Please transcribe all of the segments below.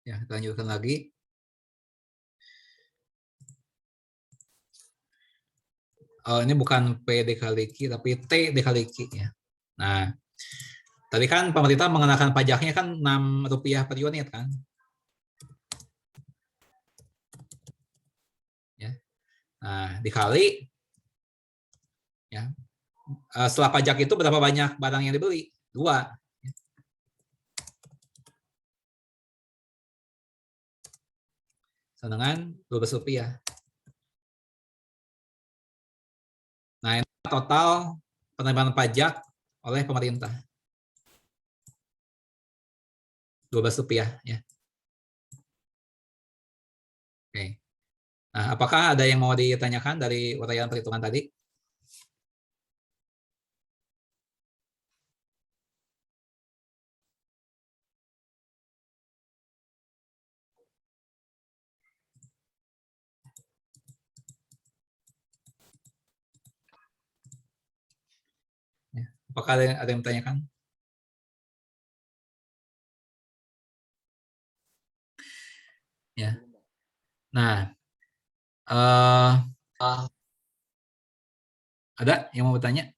Ya, kita lanjutkan lagi. Ini bukan P dikali Q, tapi T dikali Q ya. Nah, tadi kan pemerintah mengenakan pajaknya kan Rp6 per unit kan. Ya. Nah, dikali ya. Setelah pajak itu berapa banyak barang yang dibeli? 2. Dengan Rp12. Nah, ini total penerimaan pajak oleh pemerintah. Rp12 ya. Oke. Nah, apakah ada yang mau ditanyakan dari uraian perhitungan tadi? Ya. Apakah ada yang ditanyakan? Ya. Nah, ada yang mau bertanya?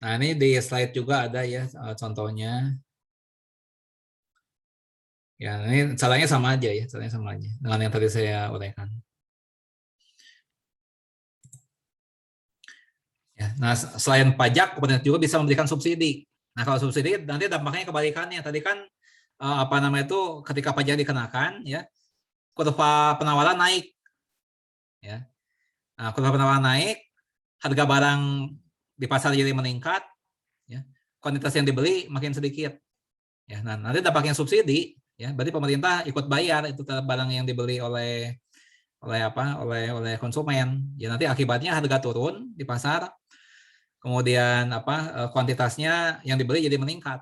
Nah, ini di slide juga ada ya contohnya. Ya, ini caranya sama aja ya, caranya sama aja dengan yang tadi saya uraikan. Ya, nah, selain pajak, pemerintah juga bisa memberikan subsidi. Nah, kalau subsidi nanti dampaknya kebalikannya. Tadi kan apa namanya itu ketika pajak dikenakan, ya kurva penawaran naik, ya. Nah, kurva penawaran naik, harga barang di pasar jadi meningkat, ya. Kuantitas yang dibeli makin sedikit. Ya, nah nanti dampaknya subsidi, ya. Berarti pemerintah ikut bayar itu barang yang dibeli oleh konsumen. Ya nanti akibatnya harga turun di pasar. Kemudian kuantitasnya yang dibeli jadi meningkat,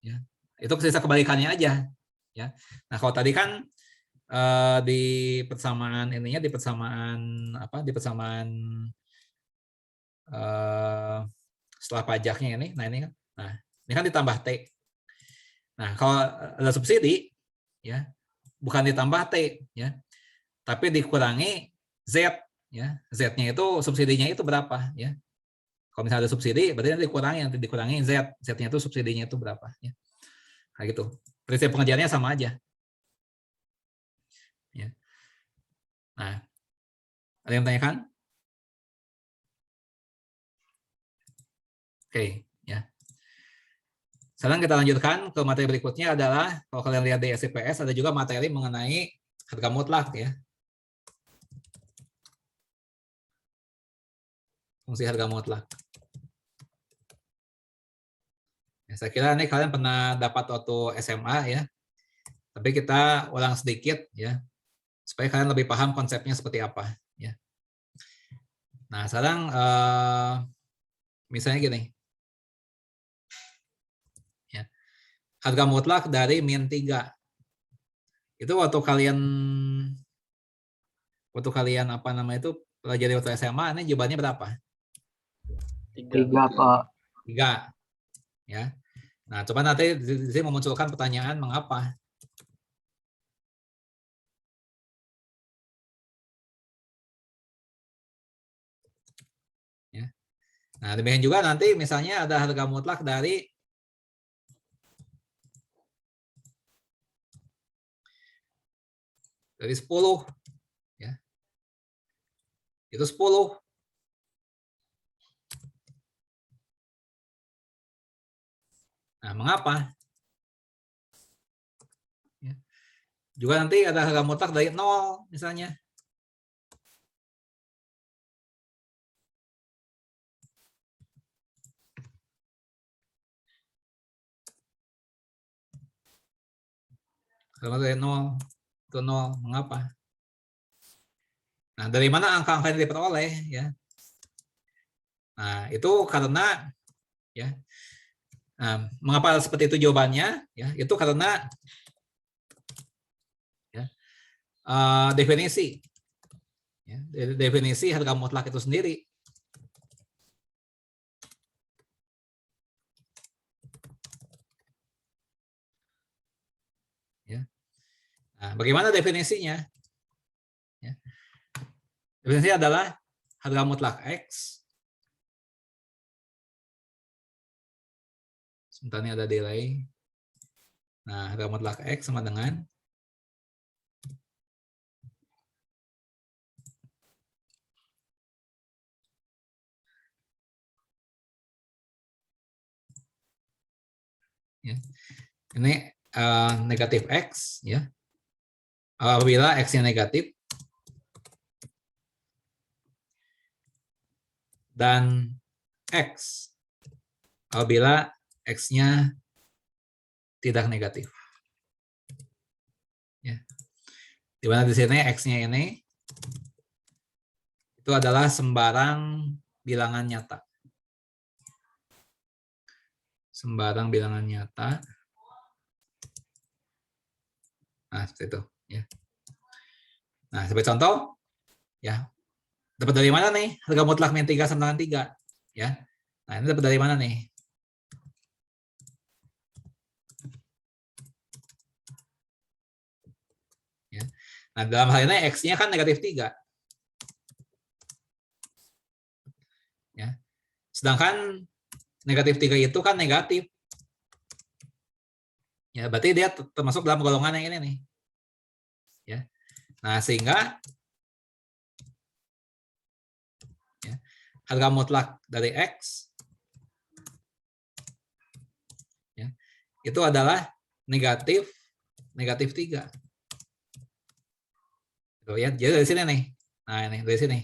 ya. Itu sisa kebalikannya aja, ya. Nah, kalau tadi kan di persamaan ininya, di persamaan setelah pajaknya ini, nah ini kan, nah ini kan ditambah T. Nah, kalau ada subsidi, ya bukan ditambah T, ya, tapi dikurangi Z, ya. Z-nya itu subsidinya itu berapa, ya. Kalau misalnya ada subsidi, berarti nanti dikurangi Z. Z-nya itu subsidinya itu berapa, ya. Kayak gitu. Prinsip pengerjaannya sama aja. Ya. Nah, ada yang tanyakan? Oke, ya. Sekarang kita lanjutkan ke materi berikutnya adalah, kalau kalian lihat di SIPS, ada juga materi mengenai harga mutlak, ya. Fungsi harga mutlak. Ya, saya kira ini kalian pernah dapat waktu SMA, ya. Tapi kita ulang sedikit, ya, supaya kalian lebih paham konsepnya seperti apa, ya. Nah, sekarang misalnya gini, ya, harga mutlak dari min 3 itu waktu kalian apa namanya itu pelajari waktu SMA, ini jawabannya berapa? 3, Pak. 3, ya. Nah, coba nanti di sini memunculkan pertanyaan mengapa. Ya. Nah, demikian juga nanti misalnya ada harga mutlak dari dari 10. Ya. Itu 10. Nah, mengapa? Ya. Juga nanti ada harga mutlak dari 0 misalnya. Harga dari 0 itu 0. Mengapa? Nah, dari mana angka-angka yang diperoleh? Ya. Nah, itu karena ya. Nah, mengapa seperti itu jawabannya? Ya, itu karena ya, definisi. Ya, definisi harga mutlak itu sendiri. Ya. Nah, bagaimana definisinya? Ya. Definisinya adalah harga mutlak X. Sebentar ini ada delay. Nah, harga mutlak X sama dengan ya. Ini negatif X ya. Apabila X-nya negatif dan X apabila X-nya tidak negatif. Ya. Di mana di sini X-nya ini itu adalah sembarang bilangan nyata. Sembarang bilangan nyata. Nah, seperti itu. Ya. Nah, sebagai contoh, ya dapat dari mana nih harga mutlak min 3 sama dengan 3? Ya. Nah, ini dapat dari mana nih? Ya. Nah, dalam hal ini X-nya kan negatif 3. Ya. Sedangkan negatif 3 itu kan negatif. Ya, berarti dia termasuk dalam golongan yang ini nih. Ya. Nah, sehingga ya, harga mutlak dari X ya, itu adalah negatif 3. Tuh, ya, jadi dari sini nih. Nah, ini dari sini.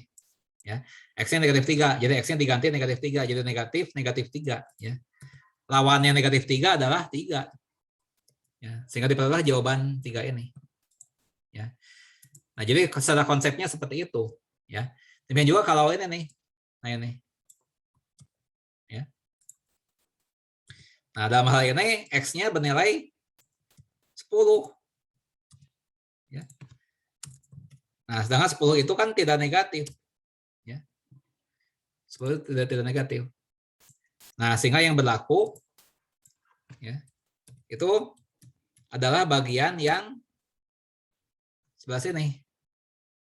Ya. X-nya negatif 3. Jadi X-nya diganti negatif 3. Jadi negatif 3. Ya. Lawannya negatif 3 adalah 3. Ya. Sehingga diperoleh jawaban 3 ini. Ya. Nah, jadi secara konsepnya seperti itu. Ya. Demikian juga kalau ini nih. Nah, ini. Ya. Nah, dalam hal ini X-nya bernilai 10. Ya. Nah, sedangkan 10 itu kan tidak negatif. Ya. 10 tidak negatif. Nah, sehingga yang berlaku ya, itu adalah bagian yang sebelah sini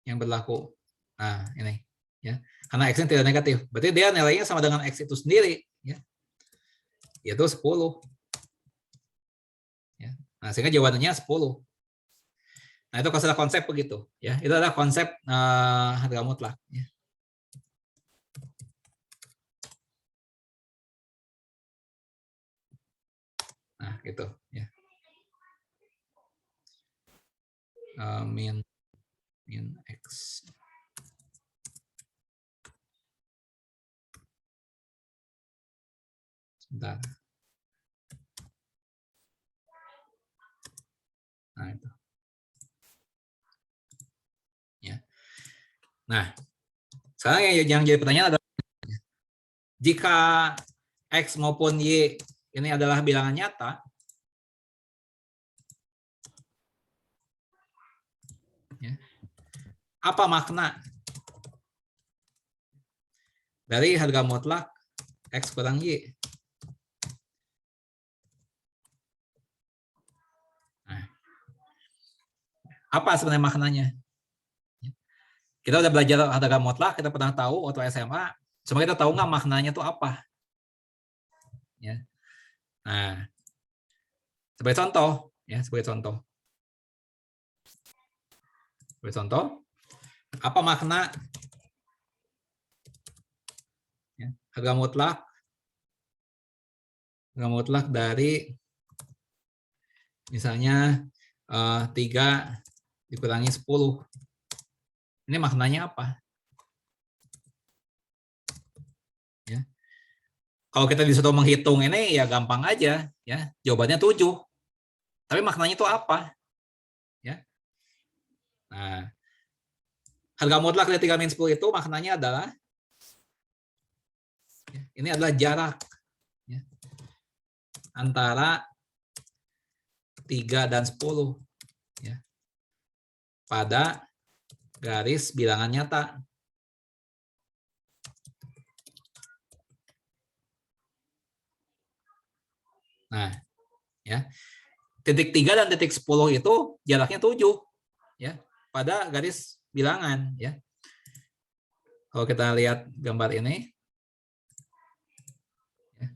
yang berlaku. Nah, ini ya. Karena X-nya tidak negatif. Berarti dia nilainya sama dengan X itu sendiri ya. Yaitu 10. Ya. Nah, sehingga jawabannya 10. Nah, itu secara konsep begitu ya. Itu adalah konsep harga mutlak ya. Nah, gitu ya. Min X. Sebentar. Nah, itu. Ya. Nah, sekarang yang jadi pertanyaan adalah jika X maupun Y ini adalah bilangan nyata, ya, apa makna dari harga mutlak X kurang Y? Nah, apa sebenarnya maknanya? Kita udah belajar harga mutlak, kita pernah tahu waktu SMA, cuma kita tahu nggak maknanya itu apa? Ya. Nah, sebagai contoh, ya sebagai contoh. Contoh, apa makna ya, harga mutlak dari misalnya 3 dikurangi 10. Ini maknanya apa? Ya. Kalau kita disuruh menghitung ini ya gampang aja, ya. Jawabannya 7. Tapi maknanya itu apa? Ya. Nah, harga mutlak dari 3 min 10 itu maknanya adalah ya, ini adalah jarak ya, antara 3 dan 10 ya, pada garis bilangan nyata. Nah, ya. Titik 3 dan titik 10 itu jaraknya 7 ya, pada garis bilangan ya. Kalau kita lihat gambar ini ya.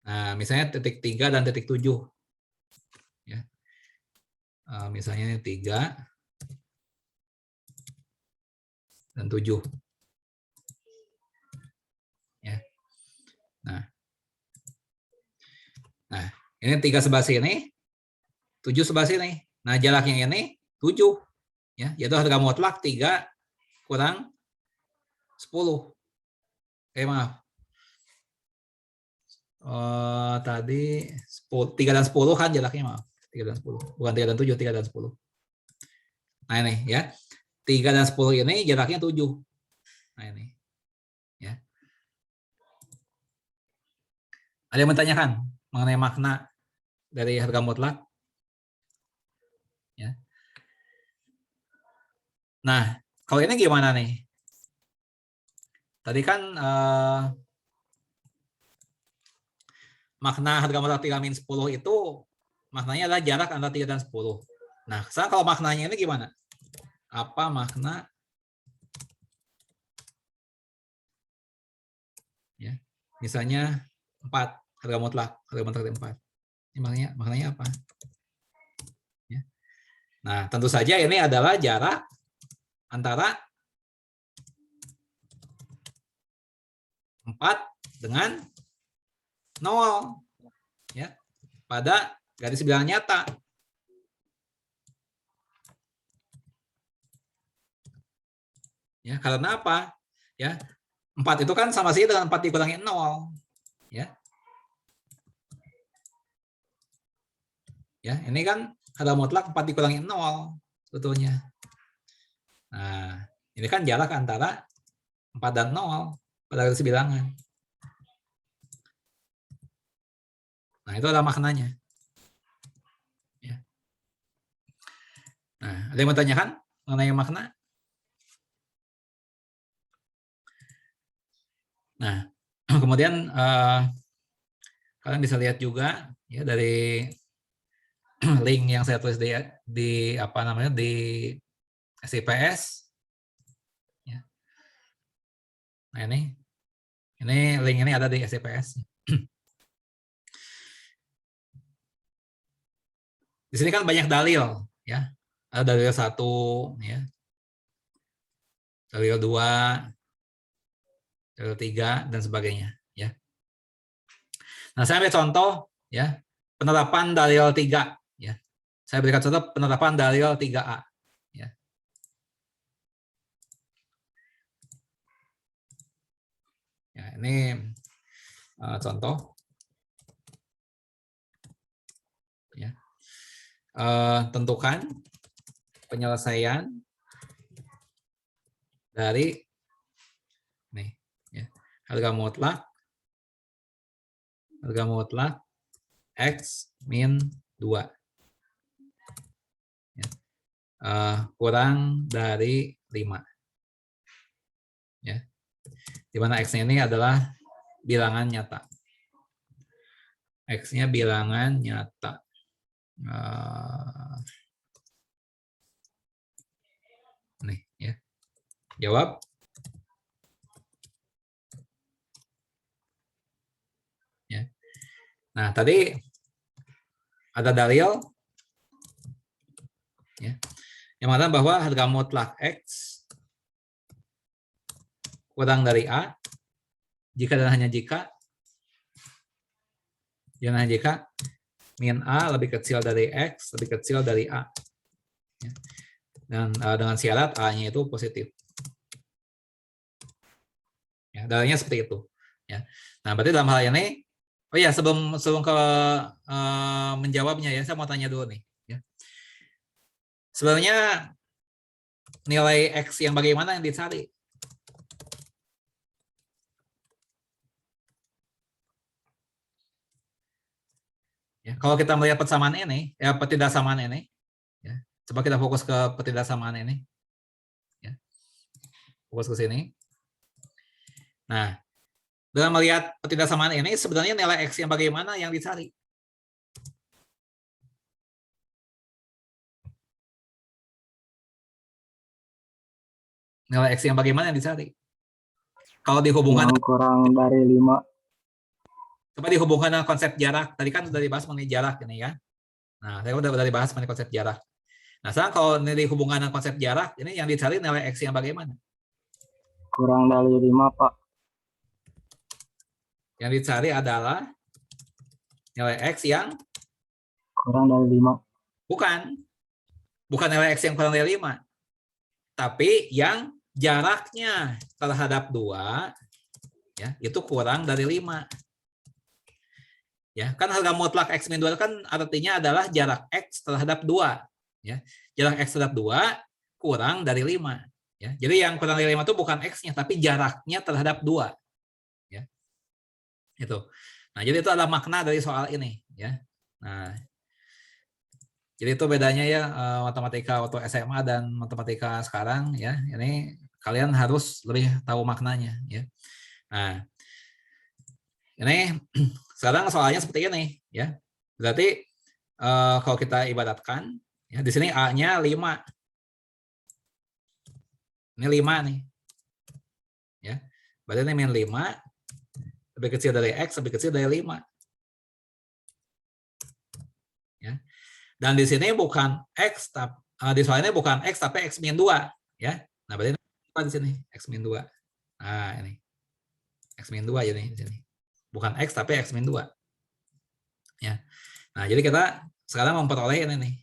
Nah, misalnya titik 3 dan titik 7 ya. Misalnya 3 dan 7 ya. Nah, ini 3 sebelah sini, 7 sebelah sini. Nah, jaraknya ini 7 ya, yaitu harga mutlak 3 kurang 10. Maaf. Tadi 10, 3 dan 10 kan jaraknya, maaf. 3 dan 10. Bukan 3 dan 7, 3 dan 10. Nah, ini ya. 3 dan 10 ini jaraknya 7. Nah, ini. Ya. Ada yang menanyakan mengenai makna dari harga mutlak? Ya. Nah, kalau ini gimana nih? Tadi kan makna harga mutlak 3 min 10 itu maknanya adalah jarak antara 3 dan 10. Nah, sekarang kalau maknanya ini gimana? Apa makna ya? Misalnya 4 harga mutlak 4. Ini maknanya apa? Ya. Nah, tentu saja ini adalah jarak antara 4 dengan 0 ya, pada garis bilangan nyata. Ya, karena apa? Ya, 4 itu kan sama saja dengan 4 dikurangi 0. Ya. Ya, ini kan harga mutlak 4 dikurangi 0 sebetulnya. Nah, ini kan jarak antara 4 dan 0 pada garis bilangan. Nah, itu adalah maknanya. Ya. Nah, ada yang mau tanyakan mengenai makna? Nah, kemudian kalian bisa lihat juga ya dari link yang saya tulis di apa namanya di SIPS. Ya. Nah, ini link ini ada di SIPS. Di sini kan banyak dalil, ya. Ada dalil 1, ya. Dalil 2, dalil 3 dan sebagainya, ya. Nah, saya ambil contoh, ya, penerapan dalil 3, ya. Saya berikan contoh penerapan dalil 3A, ya. Ya, ini contoh, ya. Tentukan penyelesaian dari nih, ya, harga mutlak X min 2 ya, kurang dari 5 ya, dimana X ini adalah bilangan nyata, X-nya bilangan nyata. Nih ya, jawab. Ya. Nah, tadi ada dalil ya, yang mengatakan bahwa harga mutlak X kurang dari A jika dan hanya jika min A lebih kecil dari X lebih kecil dari A. Dan dengan syarat A-nya itu positif. Ya, dalilnya seperti itu. Ya. Nah, berarti dalam hal ini, oh ya sebelum ke menjawabnya ya, saya mau tanya dulu nih. Ya. Sebenarnya nilai X yang bagaimana yang dicari? Ya, kalau kita melihat persamaan ini, ya ketidaksamaan ini, ya, coba kita fokus ke ketidaksamaan ini. Ya. Fokus ke sini. Nah, dengan melihat ketidaksamaan ini, sebenarnya nilai X yang bagaimana yang dicari? Nilai X yang bagaimana yang dicari? Kalau dihubungkan Yang kurang dari 5. coba dihubungkan dengan konsep jarak. Tadi kan sudah dibahas mengenai jarak ini ya. Nah, saya udah dibahas mengenai konsep jarak. Nah, sekarang kalau ini dihubungkan dengan konsep jarak, ini yang dicari nilai X yang bagaimana? Kurang dari 5, Pak. Yang dicari adalah nilai X yang Kurang dari 5. bukan nilai X yang kurang dari 5, tapi yang jaraknya terhadap 2 ya, itu kurang dari 5. Ya, kan harga mutlak X min 2 kan artinya adalah jarak X terhadap 2. Ya. Jarak X terhadap 2 kurang dari 5. Ya. Jadi yang kurang dari 5 itu bukan X-nya, tapi jaraknya terhadap 2. Ya. Itu. Nah, jadi itu adalah makna dari soal ini. Ya. Nah, jadi itu bedanya ya matematika waktu SMA dan matematika sekarang. Ya. Ini kalian harus lebih tahu maknanya. Ya. Nah, ini sekarang soalnya seperti ini, ya. Berarti kalau kita ibaratkan, ya di sini A-nya 5. Ini 5 nih. Ya. Berarti ini min 5 lebih kecil dari X, lebih kecil dari 5. Ya. Dan di sini bukan X, di soal ini bukan X, tapi X min 2. Ya. Nah, berarti apa di sini? X min 2. Nah, ini. X min 2 ya nih di sini. Bukan X, tapi X min 2. Ya. Nah, jadi kita sekarang memperoleh ini nih.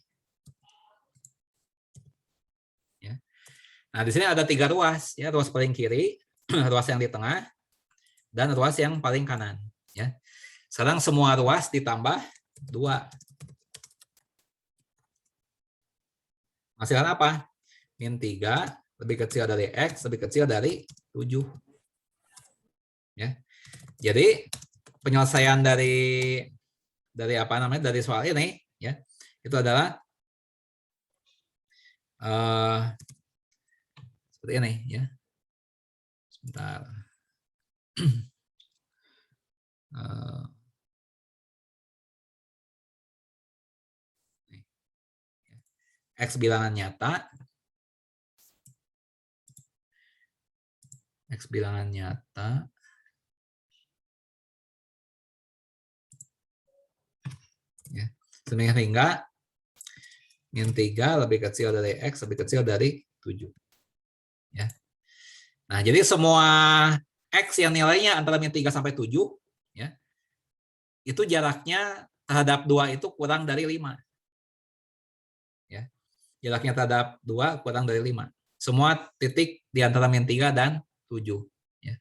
Ya. Nah, di sini ada 3 ruas, ya, ruas paling kiri, ruas yang di tengah, dan ruas yang paling kanan. Ya. Sekarang semua ruas ditambah 2. Hasilkan apa? Min 3 lebih kecil dari X, lebih kecil dari 7. Ya. Jadi penyelesaian dari apa namanya dari soal ini ya itu adalah seperti ini ya. Sebentar. X bilangan nyata. X bilangan nyata. Ya. Sehingga min 3 lebih kecil dari X, lebih kecil dari 7. Ya. Nah, jadi semua X yang nilainya antara min 3 sampai 7, ya, itu jaraknya terhadap 2 itu kurang dari 5. Ya. Jaraknya terhadap 2 kurang dari 5. Semua titik di antara min 3 dan 7. Ya.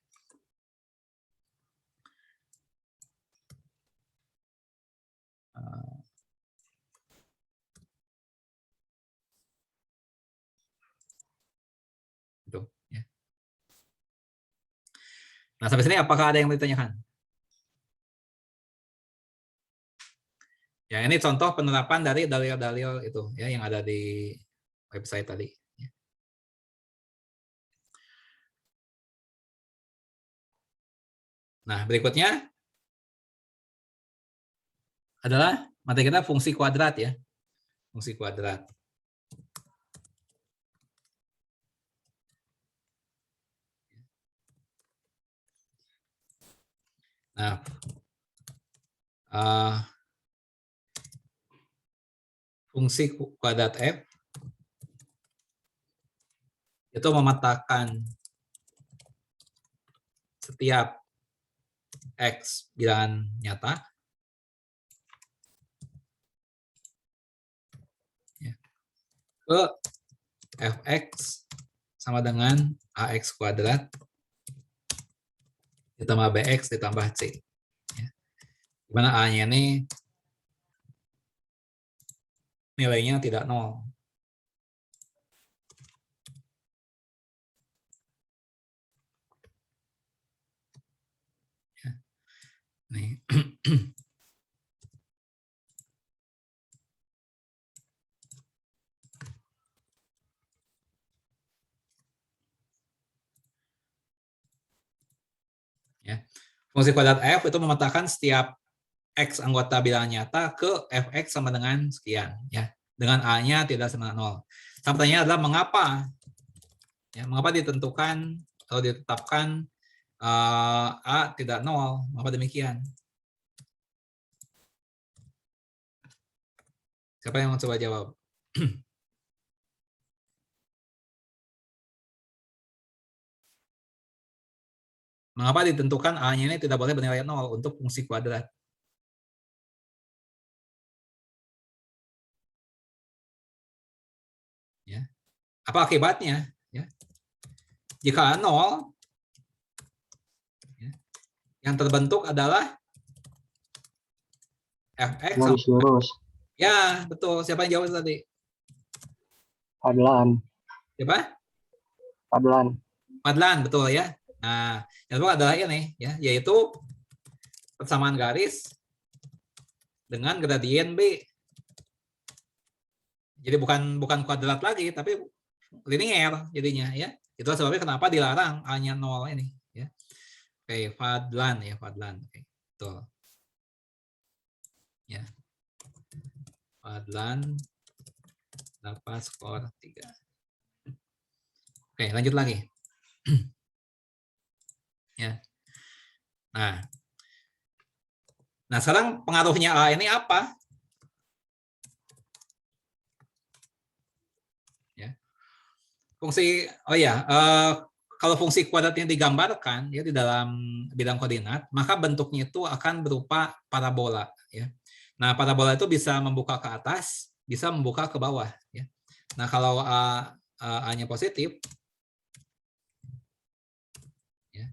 Itu. Ya. Nah, sampai sini apakah ada yang ditanyakan? Ya, ini contoh penerapan dari dalil-dalil itu ya yang ada di website tadi. Nah, berikutnya adalah materi kita fungsi kuadrat ya. Fungsi kuadrat. Nah, fungsi kuadrat f itu memetakan setiap X bilangan nyata ke fx sama dengan ax kuadrat ditambah bx ditambah c. Di mana a-nya ini nilainya tidak nol. Nih. Ya. Fungsi kuadrat f itu memetakan setiap x anggota bilangan nyata ke fx sama dengan sekian, ya, dengan a-nya tidak sama dengan 0. Pertanyaannya adalah mengapa, ya, mengapa ditentukan atau ditetapkan a tidak 0? Mengapa demikian? Siapa yang mau coba jawab? Mengapa ditentukan a-nya ini tidak boleh bernilai 0 untuk fungsi kuadrat? Ya. Apa akibatnya? Ya. Jika 0, ya, yang terbentuk adalah fx. Garis lurus. Ya, betul. Siapa yang jawab tadi? Fadlan. Siapa? Fadlan. Fadlan, betul ya. Nah, yang kedua adalah ini, ya, yaitu persamaan garis dengan gradien B. Jadi bukan kuadrat lagi, tapi linear jadinya, ya. Itu sebabnya kenapa dilarang a-nya 0 ini, ya. Oke, Fadlan ya, Fadlan. Oke, betul. Ya. Fadlan dapat skor 3. Oke, lanjut lagi. Ya. Nah, sekarang pengaruhnya A ini apa? Ya. Fungsi, oh ya, kalau fungsi kuadratnya digambarkan ya di dalam bidang koordinat, maka bentuknya itu akan berupa parabola. Ya. Nah, parabola itu bisa membuka ke atas, bisa membuka ke bawah. Ya. Nah, kalau A-nya positif, ya,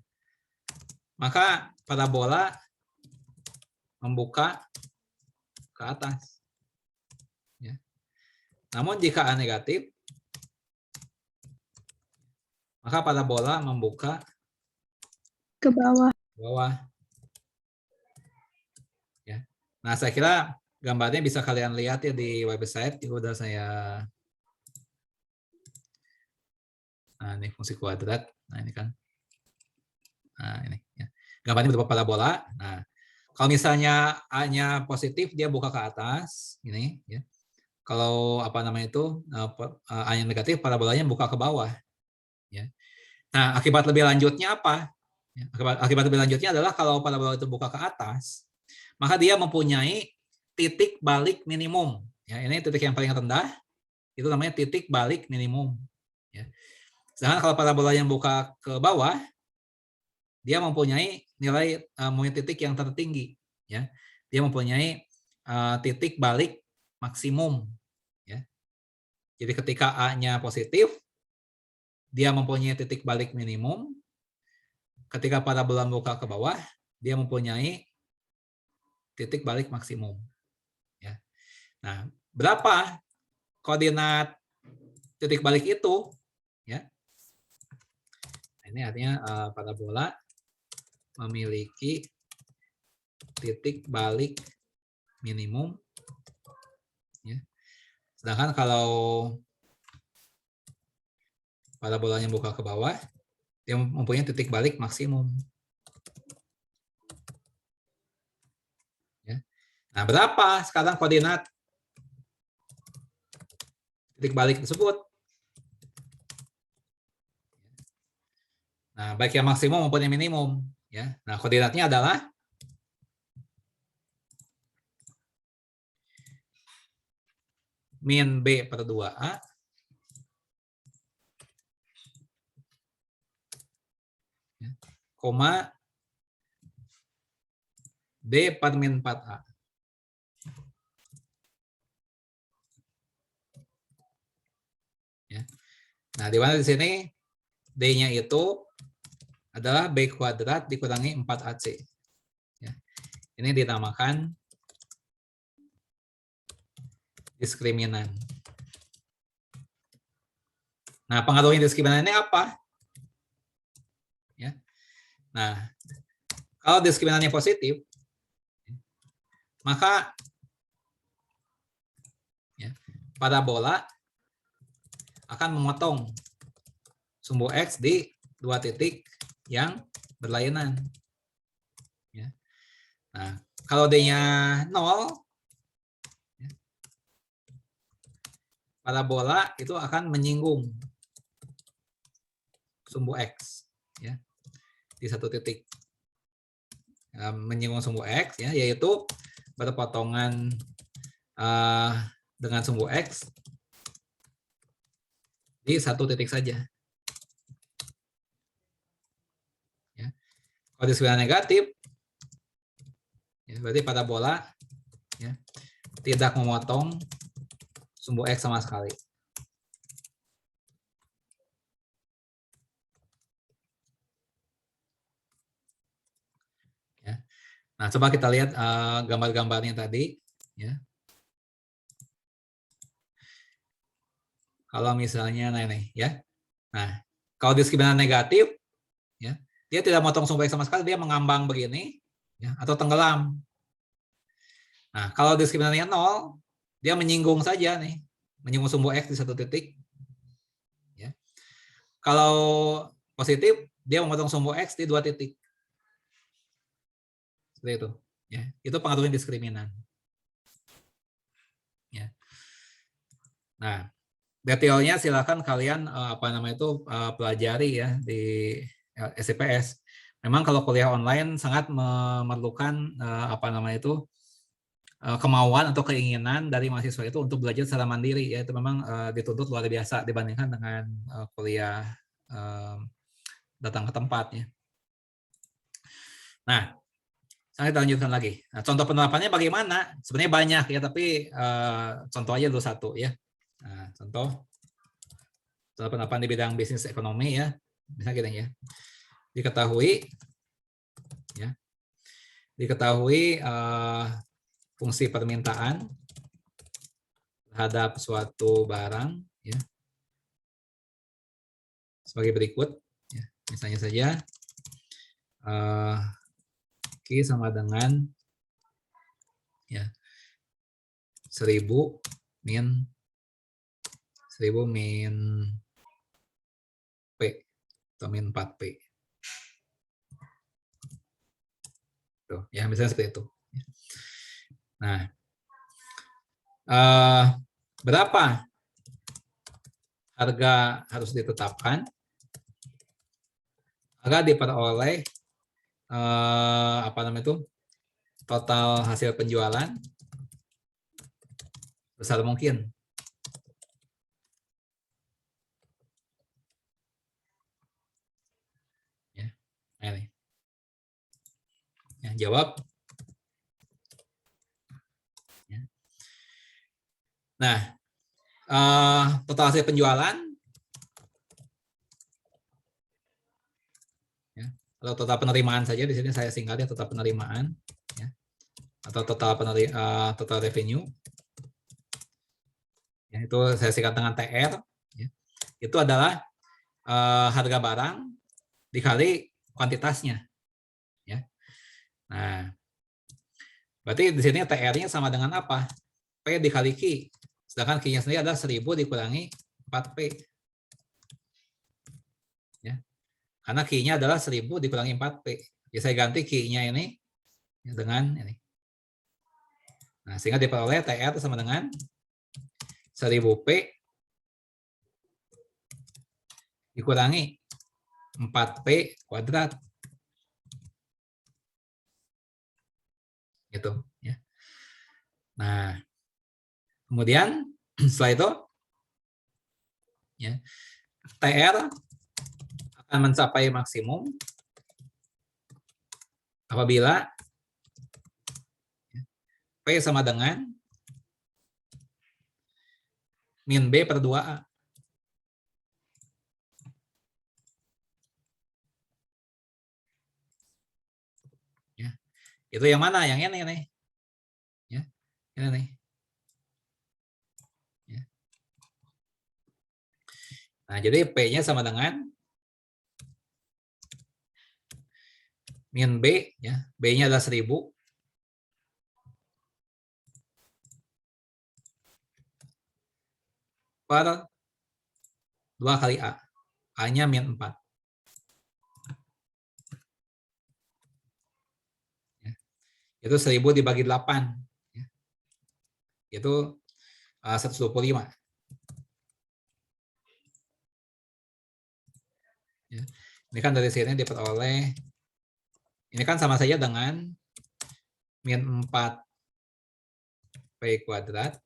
maka parabola membuka ke atas. Ya. Namun jika A negatif, maka parabola membuka ke bawah. Ya. Nah, saya kira gambarnya bisa kalian lihat ya di website. Itu udah saya. Nah, ini fungsi kuadrat. Nah, ini kan. Nah, ini. Ya. Gambarnya berupa parabola. Nah, kalau misalnya A-nya positif, dia buka ke atas. Ini. Ya. Kalau apa namanya itu, A-nya negatif, parabolanya buka ke bawah. Ya. Nah, akibat lebih lanjutnya apa? Ya, akibat lebih lanjutnya adalah kalau parabola itu buka ke atas, maka dia mempunyai titik balik minimum. Ya, ini titik yang paling rendah, itu namanya titik balik minimum. Ya. Sedangkan kalau parabola yang buka ke bawah, dia mempunyai nilai mempunyai titik yang tertinggi. Ya. Dia mempunyai titik balik maksimum. Ya. Jadi ketika A-nya positif, dia mempunyai titik balik minimum. Ketika parabola buka ke bawah, dia mempunyai titik balik maksimum. Ya. Nah, berapa koordinat titik balik itu? Ya. Nah, ini artinya parabola memiliki titik balik minimum. Ya. Sedangkan kalau parabolanya buka ke bawah, dia mempunyai titik balik maksimum. Ya. Nah, berapa sekarang koordinat titik balik tersebut? Nah, baik yang maksimum maupun yang minimum. Ya. Nah, koordinatnya adalah min B per 2A koma D per min 4A. Ya. Nah, di mana di sini D-nya itu adalah B kuadrat dikurangi 4AC. Ya. Ini dinamakan diskriminan. Nah, pengaruhnya diskriminan ini apa? Ya. Nah, kalau diskriminannya positif, maka ya, parabola akan memotong sumbu X di 2 titik yang berlainan. Ya. Nah, kalau D-nya 0, ya, parabola itu akan menyinggung sumbu X, ya, di 1 titik. Menyinggung sumbu X, ya, yaitu berpotongan dengan sumbu X di 1 titik saja. Ya. Kalau diskriminanan negatif, ya, berarti parabola ya, tidak memotong sumbu X sama sekali. Ya. Nah, coba kita lihat gambar-gambarnya tadi. Ya. Kalau misalnya, nah ini, ya. Nah, kalau diskriminanan negatif, ya, dia tidak memotong sumbu X sama sekali, dia mengambang begini, ya, atau tenggelam. Nah, kalau diskriminannya 0, dia menyinggung saja nih, menyinggung sumbu X di 1 titik. Ya. Kalau positif, dia memotong sumbu X di 2 titik. Seperti itu. Ya. Itu pengaruhnya diskriminan. Ya. Nah, detailnya silakan kalian pelajari ya di SIPS. Memang kalau kuliah online sangat memerlukan kemauan atau keinginan dari mahasiswa itu untuk belajar secara mandiri, ya itu memang dituntut luar biasa dibandingkan dengan kuliah datang ke tempatnya. Nah, kita lanjutkan lagi. Nah, contoh penerapannya bagaimana? Sebenarnya banyak ya, tapi contoh aja dulu satu ya. Nah, contoh penerapan di bidang bisnis ekonomi ya, misalnya gini ya. Diketahui fungsi permintaan terhadap suatu barang ya sebagai berikut ya. Misalnya saja Q sama dengan ya 1000 min P atau min 4P. Tuh, ya misalnya seperti itu. Nah, berapa harga harus ditetapkan agar diperoleh total hasil penjualan besar mungkin. Ya, ini. Ya, jawab. Ya. Nah, total hasil penjualan ya, atau total penerimaan saja di sini saya singkat ya, total penerimaan ya, atau total revenue ya, itu saya singkat dengan TR ya. Itu adalah harga barang dikali kuantitasnya ya. Nah, berarti di sini TR-nya sama dengan apa? P dikali Q. Sedangkan Q-nya sendiri adalah 1000 dikurangi 4P. Ya. Karena Q-nya adalah 1000 dikurangi 4P. Ya, saya ganti Q-nya ini dengan ini. Nah, sehingga diperoleh TR sama dengan 1000P dikurangi 4P kuadrat. Gitu. Ya. Nah, kemudian setelah itu ya, TR akan mencapai maksimum apabila P sama dengan min B per 2A. Ya. Itu yang mana? Yang ini nih. Ya. Ini nih. Ya. Nah, jadi P-nya sama dengan min B, ya. B-nya adalah 1000 per 2 kali A. A-nya min 4. Ya. Itu 1000 dibagi 8. Ya. Itu 125. Ya. Ini kan dari sini diperoleh, ini kan sama saja dengan min 4 P kuadrat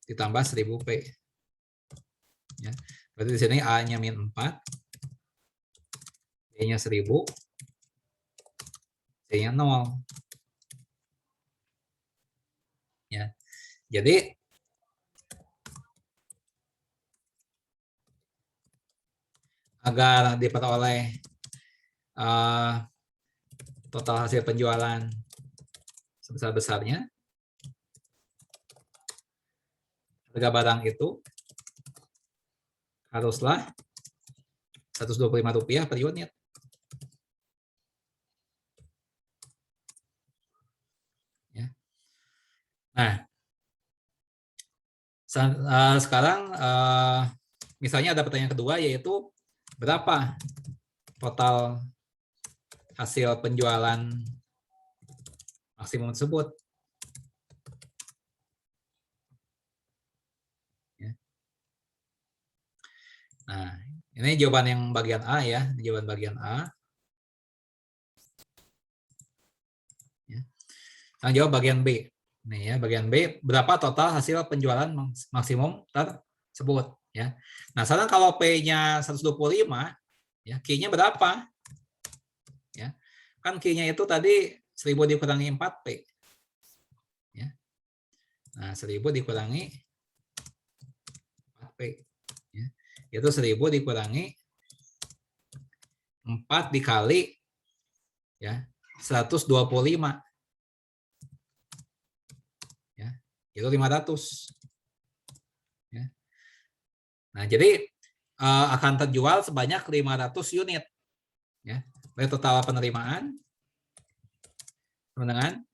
ditambah 1000 P. Ya. Berarti di sini A-nya min 4, B-nya 1000, C-nya 0. Ya. Jadi agar diperoleh total hasil penjualan sebesar-besarnya, harga barang itu haruslah Rp125 per unit. Ya. Nah, sekarang misalnya ada pertanyaan kedua, yaitu berapa total hasil penjualan maksimum tersebut. Ya. Nah, ini jawaban yang bagian A ya, jawaban bagian A. Ya. Sekarang jawab bagian B. Nih ya, bagian B, berapa total hasil penjualan maksimum tersebut ya. Nah, sekarang kalau P-nya 125, ya, Q-nya berapa? Ya. Kan Q-nya itu tadi 1000 dikurangi 4P. Ya. Nah, 1000 dikurangi 4P. Ya. Itu 1000 dikurangi 4 dikali ya 125. Ya. Itu 500. Ya. Nah, jadi akan terjual sebanyak 500 unit. Ya. Dari total penerimaan sama dengan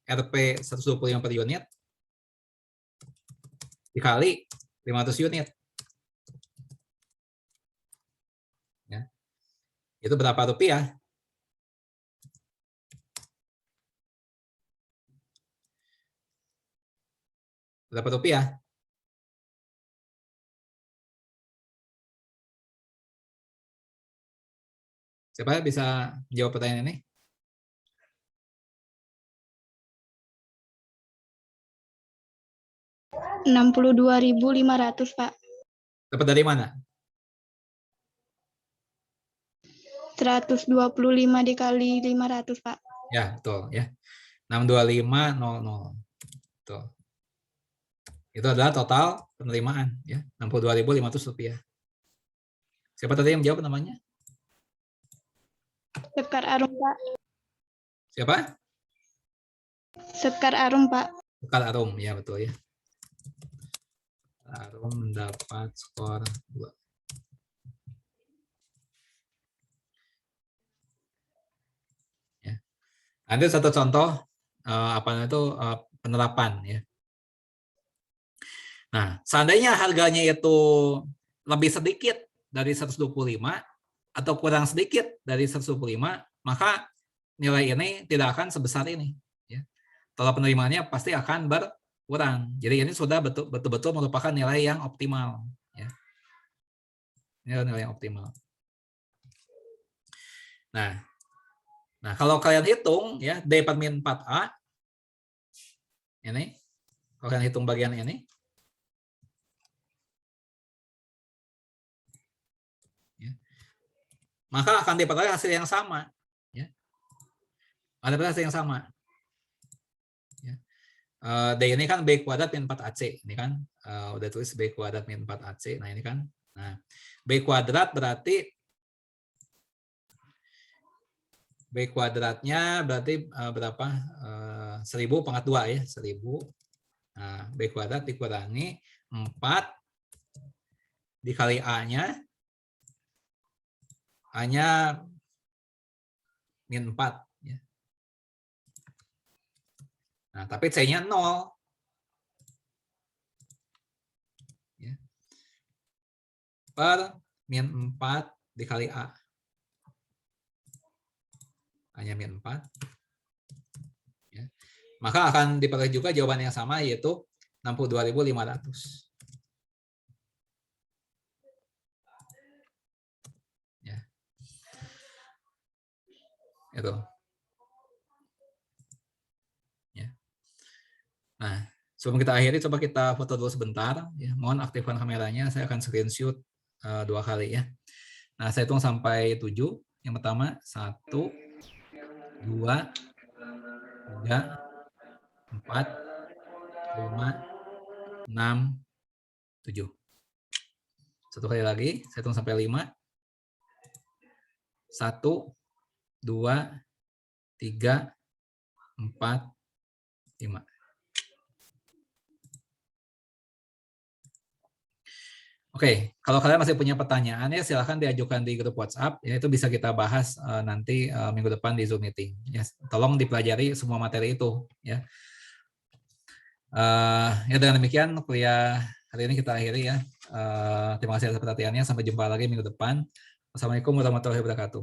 Rp 125 per unit dikali 500 unit. Ya. Itu berapa rupiah? Berapa rupiah? Siapa bisa jawab pertanyaan ini? Rp62.500, Pak. Dapat dari mana? 125 dikali 500, Pak. Ya, betul ya. 62500. Betul. Itu adalah total penerimaan ya, Rp62.500. Siapa tadi yang menjawab namanya? Sekar Arum, Pak. Siapa? Sekar Arum, Pak. Sekar Arum, ya betul ya. Arum mendapat skor 2. Ya. Ada satu contoh penerapan ya. Nah, seandainya harganya itu lebih sedikit dari 125 atau kurang sedikit dari 125, maka nilai ini tidak akan sebesar ini. Ya. Total penerimaannya pasti akan berkurang. Jadi ini sudah betul-betul merupakan nilai yang optimal. Ya. Ini adalah nilai yang optimal. Nah, kalau kalian hitung ya D per min 4A, ini, kalau kalian hitung bagian ini, ya, maka akan diperoleh hasil yang sama. Ya. Adaptasi yang sama. Ya. D ini kan B kuadrat min 4AC. Ini kan udah tulis B kuadrat min 4AC. Nah ini kan. Nah, B kuadrat berarti B kuadratnya berarti berapa? 1000 pangkat 2 ya. 1000. Nah, B kuadrat dikurangi 4 dikali A-nya. A-nya min 4. Ya. Nah, tapi C-nya 0. Ya. Per min 4 dikali A. A-nya min 4. Ya. Maka akan diperoleh juga jawaban yang sama, yaitu 62.500. Ya. Itu. Ya. Nah, sebelum kita akhiri, coba kita foto dulu sebentar. Ya. Mohon aktifkan kameranya, saya akan screenshot 2 kali ya. Nah, saya hitung sampai 7. Yang pertama, 1, 2, 3, 4, 5, 6, 7. Satu kali lagi, saya hitung sampai 5. 1, 2, 3, 4, 5. Oke, kalau kalian masih punya pertanyaan ya silahkan diajukan di grup WhatsApp. Ya, itu bisa kita bahas nanti minggu depan di Zoom meeting. Ya, tolong dipelajari semua materi itu. Ya, ya dengan demikian kuliah hari ini kita akhiri ya. Terima kasih atas perhatiannya. Sampai jumpa lagi minggu depan. Wassalamualaikum warahmatullahi wabarakatuh.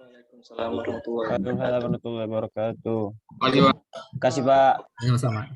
Waalaikumsalam warahmatullahi wabarakatuh. Terima kasih Pak. Sama-sama.